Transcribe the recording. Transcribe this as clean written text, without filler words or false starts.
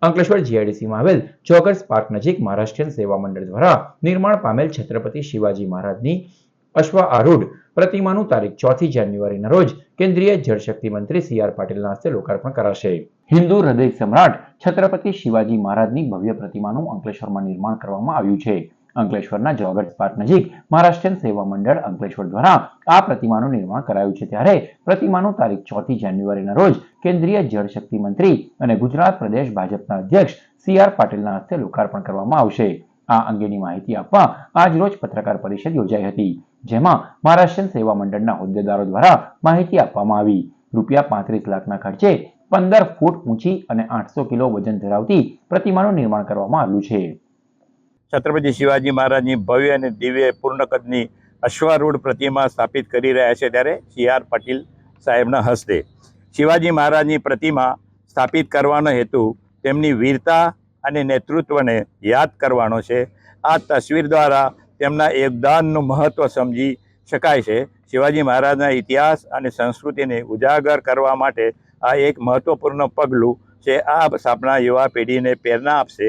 અંકલેશ્વર જીઆઈડીસીમાં આવેલ joggers park નજીક મહારાષ્ટ્રીયન સેવા મંડળ દ્વારા નિર્માણ પામેલ છત્રપતિ શિવાજી મહારાજની અશ્વારૂઢ પ્રતિમાનું તારીખ 4 જાન્યુઆરીના રોજ કેન્દ્રીય જળશક્તિ મંત્રી સી.આર. પાટીલના હસ્તે લોકાર્પણ કરાશે. હિન્દુ હૃદય સમ્રાટ છત્રપતિ શિવાજી મહારાજની ભવ્ય પ્રતિમાનું અંકલેશ્વરમાં નિર્માણ કરવામાં આવ્યું છે. અંકલેશ્વરના જોગર્સ પાર્ક નજીક મહારાષ્ટ્રીયન સેવા મંડળ અંકલેશ્વર દ્વારા આ પ્રતિમાનું નિર્માણ કરાયું છે. ત્યારે પ્રતિમાનું તારીખ 4 જાન્યુઆરીના રોજ કેન્દ્રીય જળશક્તિ મંત્રી અને ગુજરાત પ્રદેશ ભાજપના અધ્યક્ષ સી.આર. પાટીલના હસ્તે લોકાર્પણ કરવામાં આવશે. આ અંગેની માહિતી આપવા આજરોજ પત્રકાર પરિષદ યોજાઈ હતી, જેમાં મહારાષ્ટ્રીયન સેવા મંડળના હોદ્દેદારો દ્વારા માહિતી આપવામાં આવી. ₹35 લાખના ખર્ચે 15 ફૂટ ઊંચી અને 800 કિલો વજન ધરાવતી પ્રતિમાનું નિર્માણ કરવામાં આવ્યું છે. છત્રપતિ શિવાજી મહારાજની ભવ્ય અને દિવ્ય પૂર્ણ કદની અશ્વારૂઢ પ્રતિમા સ્થાપિત કરી રહ્યા છે. ત્યારે સી.આર. પાટીલ સાહેબના હસ્તે શિવાજી મહારાજની પ્રતિમા સ્થાપિત કરવાનો હેતુ તેમની વીરતા અને નેતૃત્વને યાદ કરવાનો છે. આ તસવીર દ્વારા તેમના યોગદાનનું મહત્ત્વ સમજી શકાય છે. શિવાજી મહારાજના ઇતિહાસ અને સંસ્કૃતિને ઉજાગર કરવા માટે આ એક મહત્ત્વપૂર્ણ પગલું છે. આ આપણા યુવા પેઢીને પ્રેરણા આપશે